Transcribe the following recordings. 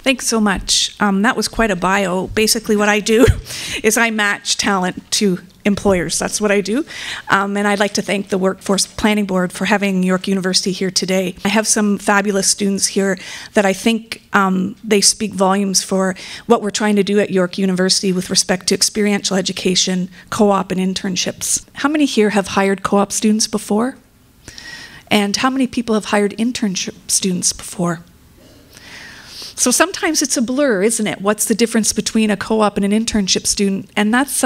Thanks so much. That was quite a bio. Basically what I do is I match talent to employers. That's what I do. And I'd like to thank the Workforce Planning Board for having York University here today. I have some fabulous students here that I think they speak volumes for what we're trying to do at York University with respect to experiential education, co-op, and internships. How many here have hired co-op students before? And how many people have hired internship students before? So sometimes it's a blur, isn't it? What's the difference between a co-op and an internship student? And that's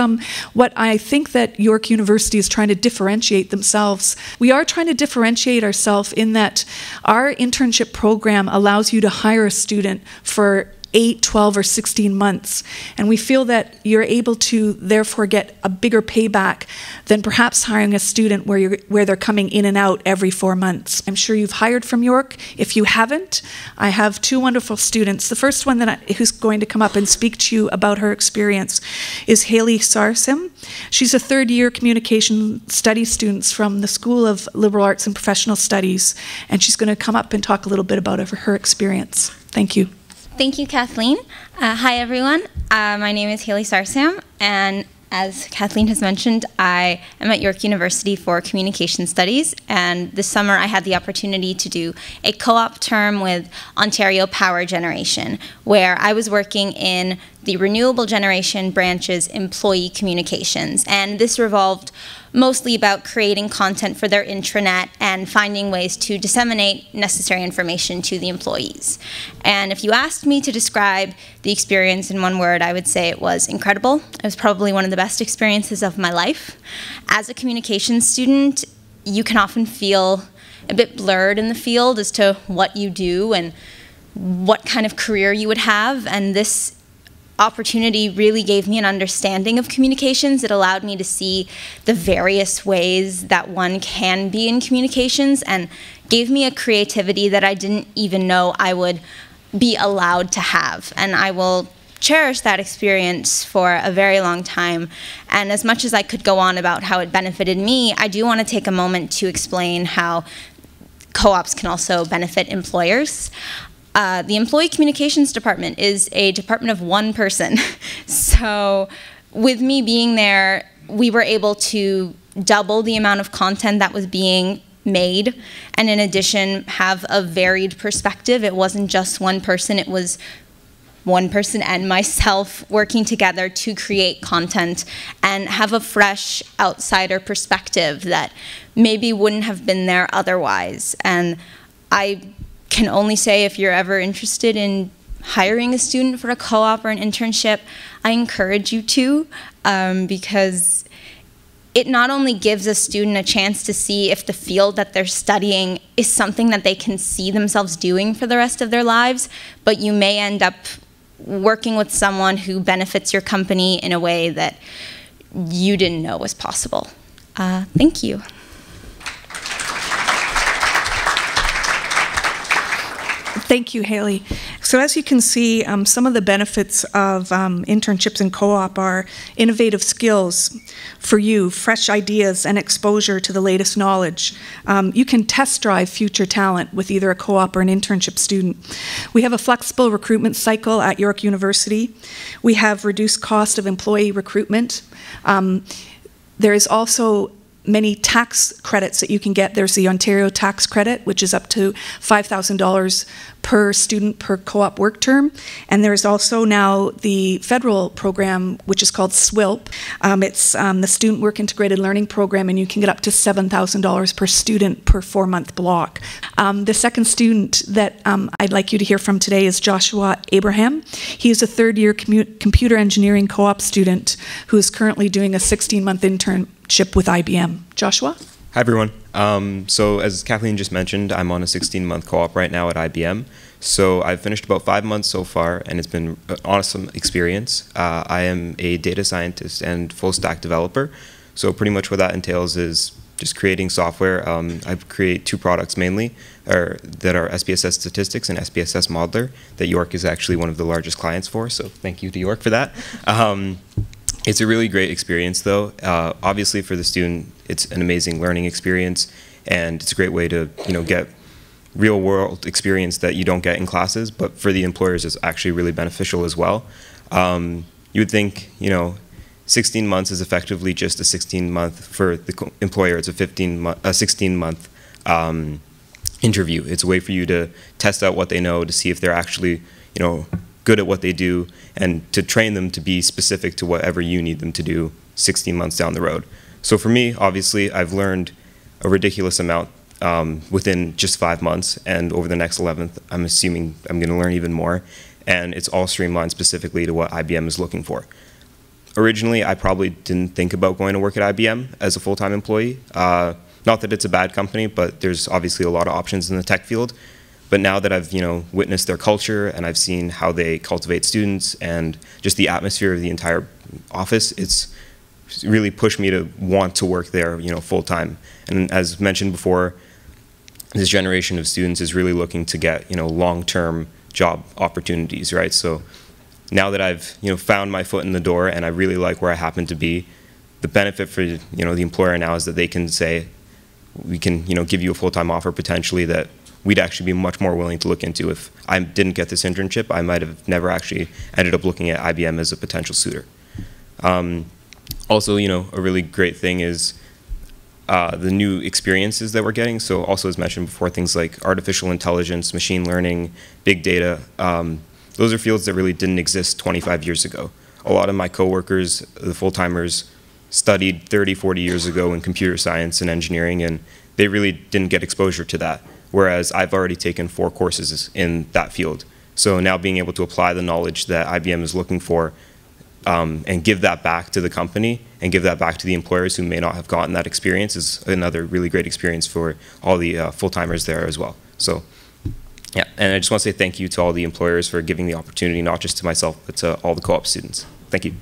what I think that York University is trying to differentiate themselves. We are trying to differentiate ourselves in that our internship program allows you to hire a student for 8, 12, or 16 months. And we feel that you're able to therefore get a bigger payback than perhaps hiring a student where they're coming in and out every 4 months. I'm sure you've hired from York. If you haven't, I have 2 wonderful students. The first one who's going to come up and speak to you about her experience is Haley Sarsim. She's a third-year communication studies student from the School of Liberal Arts and Professional Studies, and she's going to come up and talk a little bit about her experience. Thank you. Thank you, Kathleen. Hi, everyone. My name is Haley Sarsam, and as Kathleen has mentioned, I am at York University for Communication Studies, and this summer I had the opportunity to do a co-op term with Ontario Power Generation, where I was working in the renewable generation branch's employee communications, and this revolved mostly about creating content for their intranet and finding ways to disseminate necessary information to the employees. And if you asked me to describe the experience in one word, I would say it was incredible. It was probably one of the best experiences of my life. As a communications student, you can often feel a bit blurred in the field as to what you do and what kind of career you would have, and this opportunity really gave me an understanding of communications. It allowed me to see the various ways that one can be in communications and gave me a creativity that I didn't even know I would be allowed to have. And I will cherish that experience for a very long time. And as much as I could go on about how it benefited me, I do want to take a moment to explain how co-ops can also benefit employers. The Employee Communications Department is a department of 1 person. So with me being there, we were able to double the amount of content that was being made, and in addition have a varied perspective. It wasn't just 1 person, it was 1 person and myself working together to create content and have a fresh outsider perspective that maybe wouldn't have been there otherwise. And I can only say, if you're ever interested in hiring a student for a co-op or an internship, I encourage you to, because it not only gives a student a chance to see if the field that they're studying is something that they can see themselves doing for the rest of their lives, but you may end up working with someone who benefits your company in a way that you didn't know was possible. Thank you. Thank you, Haley. So as you can see, some of the benefits of internships and co-op are innovative skills for you, fresh ideas, and exposure to the latest knowledge. You can test drive future talent with either a co-op or an internship student. We have a flexible recruitment cycle at York University. We have reduced cost of employee recruitment. There is also many tax credits that you can get. There's the Ontario tax credit, which is up to $5,000 per student per co-op work term. And there's also now the federal program, which is called SWILP. It's the Student Work Integrated Learning Program, and you can get up to $7,000 per student per 4-month block. The second student that I'd like you to hear from today is Joshua Abraham. He is a third-year computer engineering co-op student who is currently doing a 16-month internship with IBM. Joshua? Hi, everyone. So as Kathleen just mentioned, I'm on a 16-month co-op right now at IBM. So I've finished about 5 months so far, and it's been an awesome experience. I am a data scientist and full-stack developer. So pretty much what that entails is just creating software. I create 2 products mainly that are SPSS Statistics and SPSS Modeler that York is actually one of the largest clients for. So thank you to York for that. It's a really great experience, though. Obviously, for the student, it's an amazing learning experience, and it's a great way to, get real world experience that you don't get in classes, but for the employers it's actually really beneficial as well. You would think, 16 months is effectively just a 16-month, for the employer it's a 16-month interview. It's a way for you to test out what they know, to see if they're actually, good at what they do, and to train them to be specific to whatever you need them to do 16 months down the road. So for me, obviously, I've learned a ridiculous amount within just 5 months, and over the next 11th, I'm assuming I'm going to learn even more, and it's all streamlined specifically to what IBM is looking for. Originally, I probably didn't think about going to work at IBM as a full-time employee. Not that it's a bad company, but there's obviously a lot of options in the tech field. But now that I've witnessed their culture and I've seen how they cultivate students and just the atmosphere of the entire office, it's really pushed me to want to work there full time. And as mentioned before, this generation of students is really looking to get long-term job opportunities, right? So now that I've found my foot in the door and I really like where I happen to be, the benefit for the employer now is that they can say, we can give you a full-time offer potentially that we'd actually be much more willing to look into. If I didn't get this internship, I might have never actually ended up looking at IBM as a potential suitor. Also, a really great thing is the new experiences that we're getting. So also, as mentioned before, things like artificial intelligence, machine learning, big data, those are fields that really didn't exist 25 years ago. A lot of my coworkers, the full-timers, studied 30, 40 years ago in computer science and engineering, and they really didn't get exposure to that. Whereas I've already taken 4 courses in that field. So now being able to apply the knowledge that IBM is looking for and give that back to the company and give that back to the employers who may not have gotten that experience is another really great experience for all the full-timers there as well. So yeah, and I just want to say thank you to all the employers for giving the opportunity, not just to myself, but to all the co-op students. Thank you.